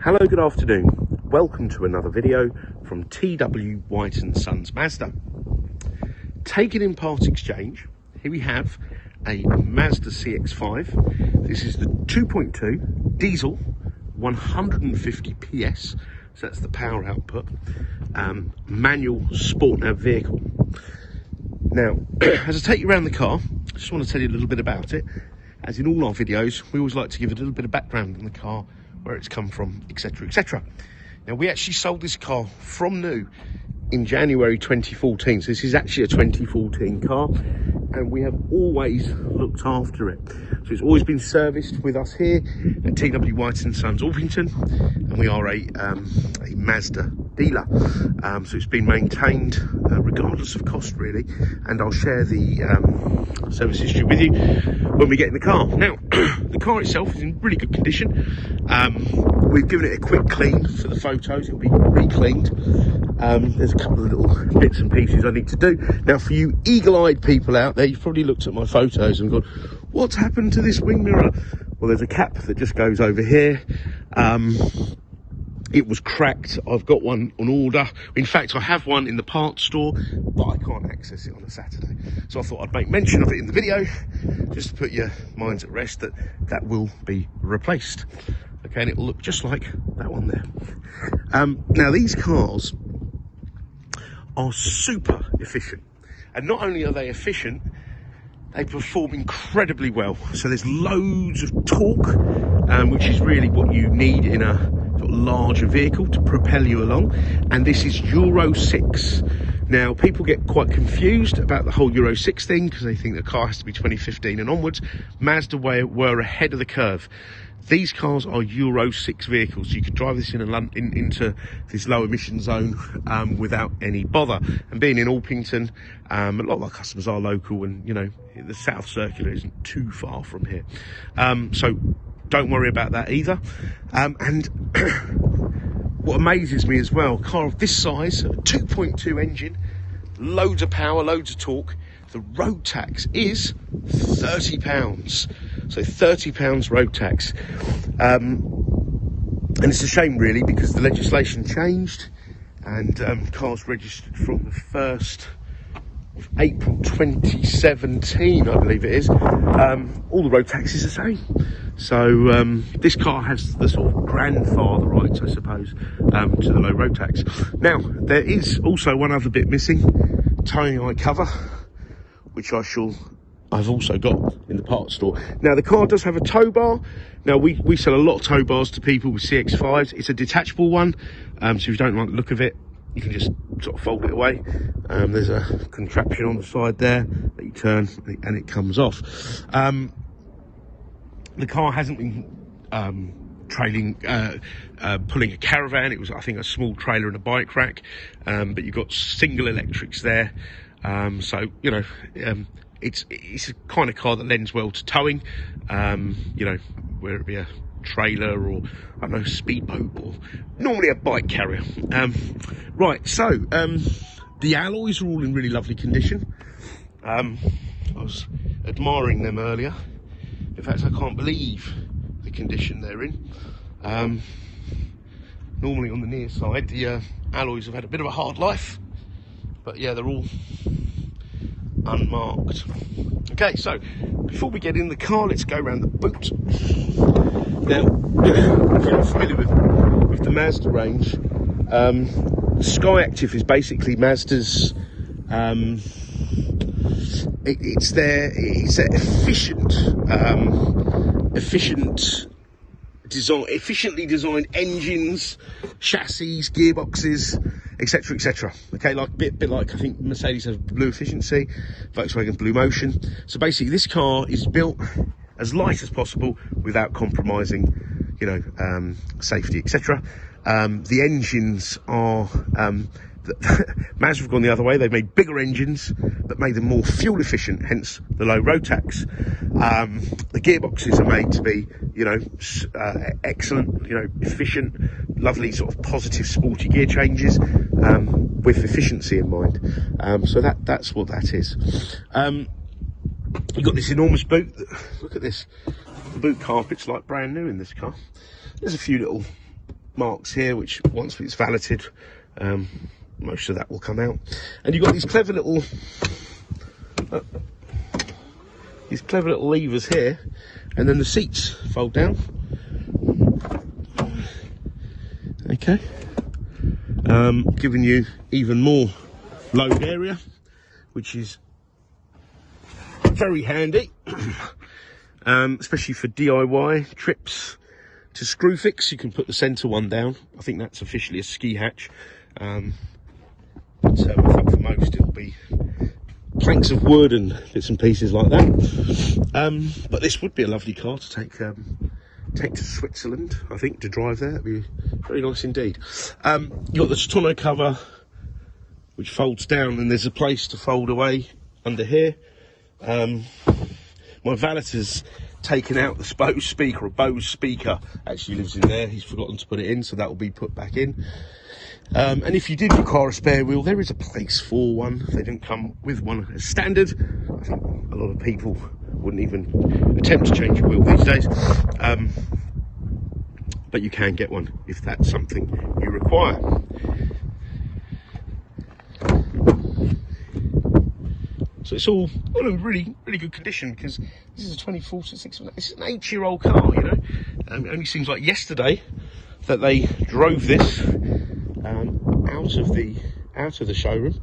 Hello, good afternoon. Welcome to another video from TW White & Sons Mazda. Taken in part exchange, here we have a Mazda CX-5. This is the 2.2 diesel, 150 PS, so that's the power output, manual Sport Nav vehicle. Now, as I take you around the car, I just want to tell you a little bit about it. As in all our videos, we always like to give a little bit of background on the car, where it's come from, etc, etc. Now, we actually sold this car from new in January 2014, so this is actually a 2014 car, and we have always looked after it. So it's always been serviced with us here at TW White & Sons Orpington, and we are a Mazda dealer. So it's been maintained regardless of cost, really, and I'll share the service history with you when we get in the car. Now, the car itself is in really good condition. We've given it a quick clean for the photos. It'll be re-cleaned. There's a couple of little bits and pieces I need to do. Now, for you eagle-eyed people out there, you've probably looked at my photos and gone, what's happened to this wing mirror? Well, there's a cap that just goes over here. It was cracked. I've got one on order. In fact, I have one in the parts store, but I can't access it on a Saturday. So I thought I'd make mention of it in the video, just to put your minds at rest that that will be replaced. Okay, and it will look just like that one there. Now, these cars are super efficient. And not only are they efficient, they perform incredibly well. So there's loads of torque, which is really what you need in a sort of larger vehicle to propel you along. And this is Euro 6. Now, people get quite confused about the whole Euro 6 thing because they think the car has to be 2015 and onwards. Mazda were ahead of the curve. These cars are Euro 6 vehicles. You could drive this into this low emission zone without any bother. And being in Orpington, a lot of our customers are local, and you know the South Circular isn't too far from here. So don't worry about that either. And what amazes me as well, a car of this size, a 2.2 engine, loads of power, loads of torque. The road tax is £30. So £30 road tax. And it's a shame, really, because the legislation changed and cars registered from the 1st of April 2017, I believe it is. All the road tax is the same. So this car has the sort of grandfather rights, I suppose, to the low road tax. Now, there is also one other bit missing, towing eye cover, which I've also got in the parts store. Now, the car does have a tow bar. Now, we sell a lot of tow bars to people with CX5s. It's a detachable one, so if you don't like the look of it, you can just sort of fold it away. There's a contraption on the side there that you turn and it comes off. The car hasn't been pulling a caravan. It was, I think, a small trailer and a bike rack, but you've got single electrics there. So, you know, it's a kind of car that lends well to towing, you know, whether it be a trailer or, I don't know, speedboat or normally a bike carrier. Right, so the alloys are all in really lovely condition. I was admiring them earlier. In fact, I can't believe the condition they're in. Normally on the near side, the alloys have had a bit of a hard life, but yeah, they're all unmarked. Okay, so before we get in the car, let's go around the boot. Now, if you're not familiar with the Mazda range, Sky Active is basically Mazda's it's their efficiently designed engines, chassis, gearboxes, etc, etc. Okay, like bit like I think Mercedes has Blue Efficiency, Volkswagen Blue Motion. So basically, this car is built as light as possible without compromising, you know, safety, etc. The engines are Mazda have gone the other way. They've made bigger engines that made them more fuel efficient, hence the low road tax. The gearboxes are made to be, you know, excellent, you know, efficient, lovely sort of positive sporty gear changes with efficiency in mind. So that's what that is. You've got this enormous boot. Look at this. The boot carpet's like brand new in this car. There's a few little marks here, which once it's valeted, most of that will come out. And you've got these clever little levers here, and then the seats fold down. Okay, giving you even more load area, which is very handy, especially for DIY trips to screw fix. You can put the centre one down. I think that's officially a ski hatch, but I think for most it'll be planks of wood and bits and pieces like that. But this would be a lovely car to take to Switzerland, I think, to drive there. That'd be very nice indeed. You've got the tonneau cover, which folds down, and there's a place to fold away under here. My valeter's taken out the BOSE speaker. A BOSE speaker actually lives in there. He's forgotten to put it in, so that will be put back in. And if you did require a spare wheel, there is a place for one. They didn't come with one as standard. I think a lot of people wouldn't even attempt to change a wheel these days. But you can get one if that's something you require. So it's all in really, really good condition, because this is a 2046. It's an 8-year-old car, you know. It only seems like yesterday that they drove this out of the showroom.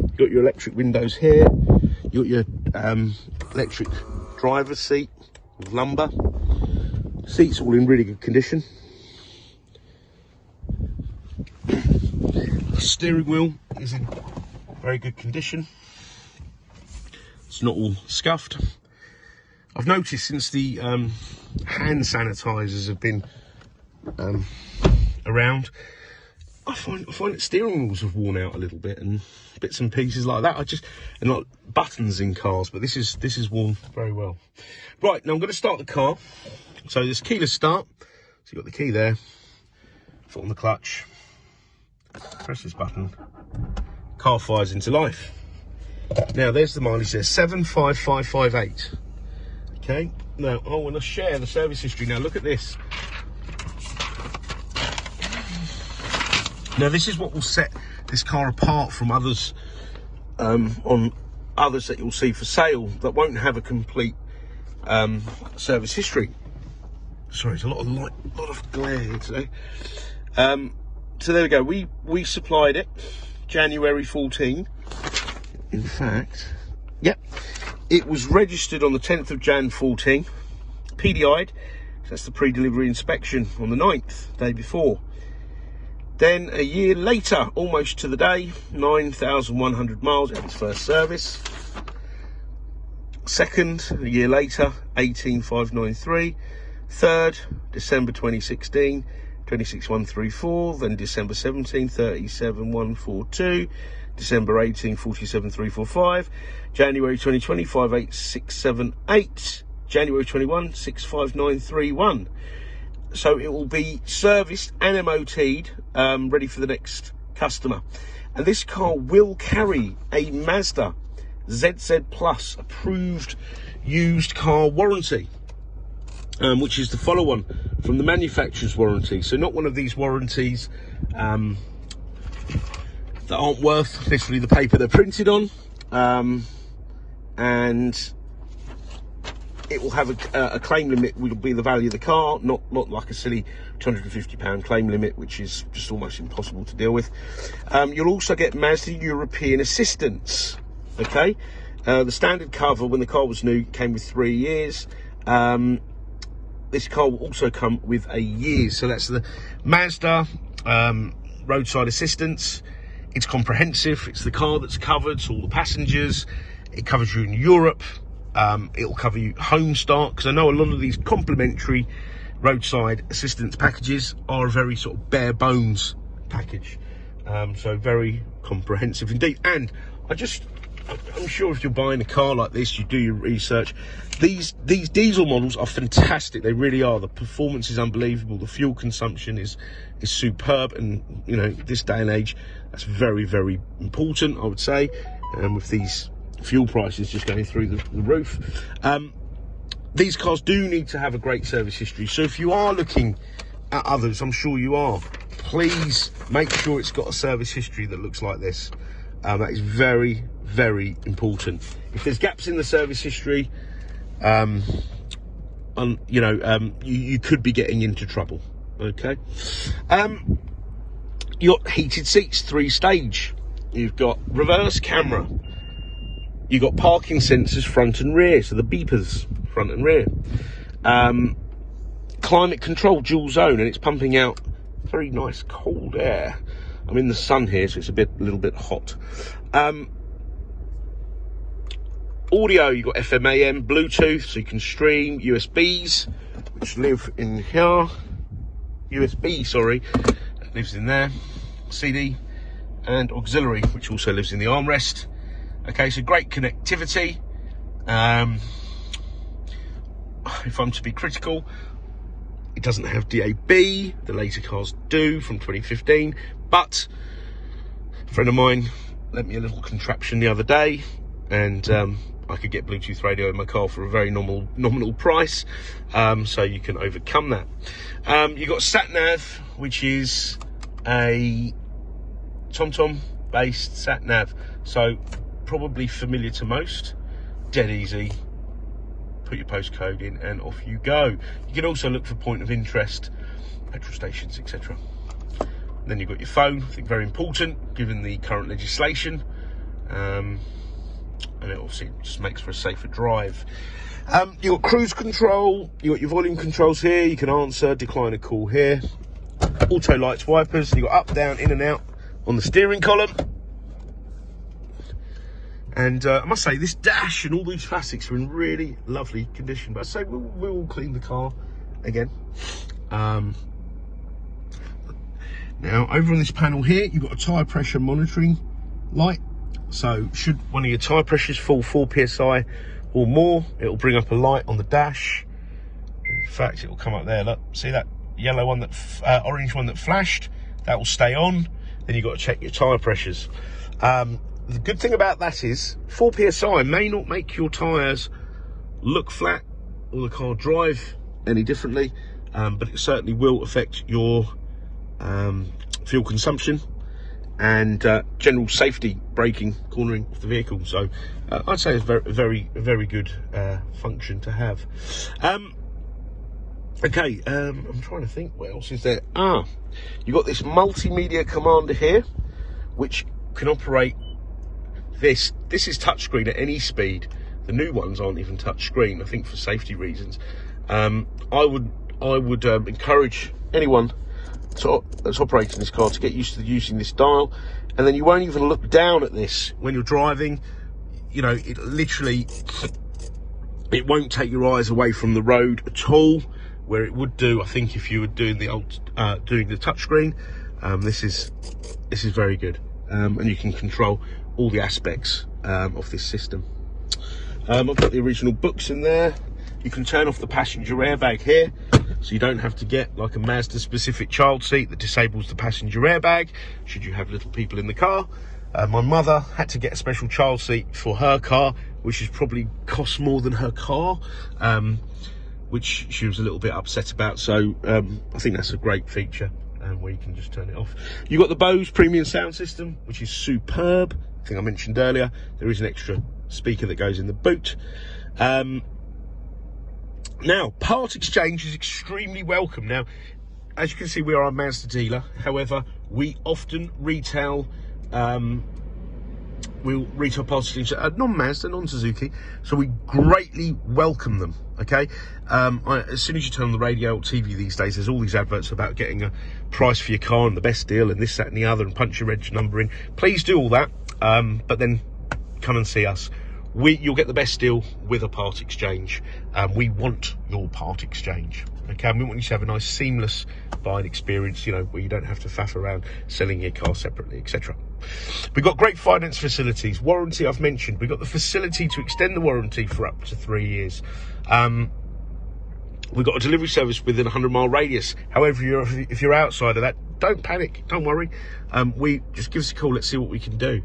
You've got your electric windows here. You've got your electric driver's seat with lumbar. Seats all in really good condition. The steering wheel is in very good condition. It's not all scuffed. I've noticed since the hand sanitizers have been around, I find that steering wheels have worn out a little bit, and bits and pieces like that. And like buttons in cars, but this is worn very well. Right, now I'm going to start the car. So there's keyless start. So you've got the key there. Foot on the clutch. Press this button. Car fires into life. Now there's the mileage there, 75558. Okay. Now I want to share the service history. Now look at this. Now this is what will set this car apart from others, on others that you'll see for sale that won't have a complete service history. Sorry, it's a lot of glare here today. So there we go. We supplied it January 14. In fact, yep, it was registered on the 10th of Jan 14. PDI'd. That's the pre-delivery inspection on the 9th, day before. Then a year later, almost to the day, 9,100 miles at its first service. Second, a year later, 18,593. Third, December 2016, 26,134. Then December 17, 37,142. December 18, 47,345. January 2020, 58,678. January 21, 65931. So it will be serviced and MOT'd, ready for the next customer. And this car will carry a Mazda ZZ Plus approved used car warranty, which is the follow-on from the manufacturer's warranty. So not one of these warranties that aren't worth literally the paper they're printed on, and it will have a claim limit, will be the value of the car, not like a silly £250 claim limit, which is just almost impossible to deal with. You'll also get Mazda European assistance. Okay, the standard cover when the car was new came with 3 years. This car will also come with a year, so that's the Mazda roadside assistance. It's comprehensive. It's the car that's covered, so all the passengers. It covers you in Europe. It'll cover you home start, because I know a lot of these complimentary roadside assistance packages are a very sort of bare bones package, so very comprehensive indeed. And I'm sure if you're buying a car like this, you do your research. These diesel models are fantastic. They really are. The performance is unbelievable. The fuel consumption is superb, and you know, this day and age, that's very, very important, I would say, with these fuel prices just going through the roof. these cars do need to have a great service history. So if you are looking at others, I'm sure you are, please make sure it's got a service history that looks like this. That is very, very important. If there's gaps in the service history, you could be getting into trouble. Okay. You've got heated seats, 3-stage. You've got reverse camera. You've got parking sensors front and rear, so the beepers front and rear. Climate control, dual zone, and it's pumping out very nice cold air. I'm in the sun here, so it's a little bit hot. Audio, you've got FM, AM, Bluetooth, so you can stream, USBs, which live in here. USB, sorry, lives in there. CD and auxiliary, which also lives in the armrest. Okay, so great connectivity. If I'm to be critical, it doesn't have DAB. The later cars do from 2015, but a friend of mine lent me a little contraption the other day, and I could get Bluetooth radio in my car for a very nominal price, so you can overcome that. You've got Sat Nav, which is a TomTom based Sat Nav, so probably familiar to most. Dead easy. Put your postcode in and off you go. You can also look for point of interest, petrol stations, etc. Then you've got your phone, I think very important given the current legislation, and it obviously just makes for a safer drive. You've got cruise control, you've got your volume controls here, you can answer, decline a call here. Auto lights, wipers, you've got up, down, in and out on the steering column. And I must say, this dash and all these facets are in really lovely condition. But I say we'll clean the car again. Now, over on this panel here, you've got a tyre pressure monitoring light. So should one of your tyre pressures fall 4 psi or more, it'll bring up a light on the dash. In fact, it will come up there. Look, see that yellow one, that orange one that flashed? That will stay on. Then you've got to check your tyre pressures. The good thing about that is 4 psi may not make your tyres look flat or the car drive any differently, but it certainly will affect your fuel consumption and general safety, braking, cornering of the vehicle. So I'd say it's a very good function to have. Okay, I'm trying to think, what else is there? You've got this Multimedia Commander here, which can operate this. This is touchscreen at any speed. The new ones aren't even touchscreen, I think, for safety reasons. I would encourage anyone that's operating this car to get used to using this dial, and then you won't even look down at this when you're driving. You know, it literally, it won't take your eyes away from the road at all, where it would do, I think, if you were doing the touchscreen. This is very good, and you can control all the aspects of this system. I've got the original books in there. You can turn off the passenger airbag here, so you don't have to get like a Mazda specific child seat that disables the passenger airbag should you have little people in the car. My mother had to get a special child seat for her car, which is probably cost more than her car, which she was a little bit upset about. So I think that's a great feature, where you can just turn it off. You've got the BOSE Premium Sound System, which is superb. I think I mentioned earlier, there is an extra speaker that goes in the boot. Now, part exchange is extremely welcome. Now, as you can see, we are a Mazda dealer. However, we often retail part exchange, non-Mazda, non-Suzuki, so we greatly welcome them, okay? As soon as you turn on the radio or TV these days, there's all these adverts about getting a price for your car and the best deal and this, that and the other, and punch your reg number in. Please do all that, but then come and see us. You'll get the best deal with a part exchange. We want your part exchange, okay? And we want you to have a nice seamless buying experience, you know, where you don't have to faff around selling your car separately, etc. We've got great finance facilities. Warranty, I've mentioned. We've got the facility to extend the warranty for up to 3 years. We've got a delivery service within a 100-mile radius. However, if you're outside of that, don't panic, don't worry. We just give us a call, let's see what we can do.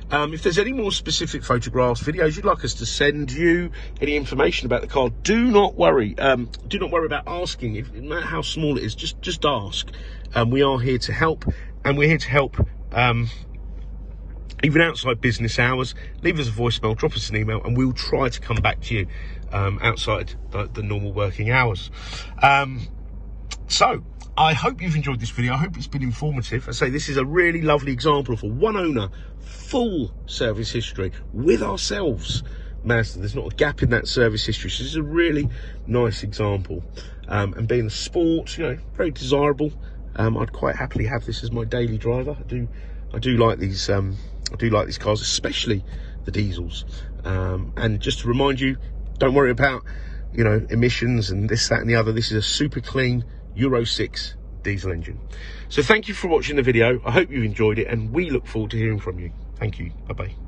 If there's any more specific photographs, videos you'd like us to send you, any information about the car, do not worry. Do not worry about asking. No matter how small it is, just ask. We are here to help, and we're here to help even outside business hours. Leave us a voicemail, drop us an email, and we'll try to come back to you outside the normal working hours. So I hope you've enjoyed this video. I hope it's been informative. I say this is a really lovely example of a one owner, full service history with ourselves, Mazda. There's not a gap in that service history. So this is a really nice example. And being a sport, very desirable. I'd quite happily have this as my daily driver. I do like these. I do like these cars, especially the diesels. And just to remind you, don't worry about emissions and this, that, and the other. This is a super clean Euro 6 diesel engine. So thank you for watching the video. I hope you enjoyed it, and we look forward to hearing from you. Thank you. Bye-bye.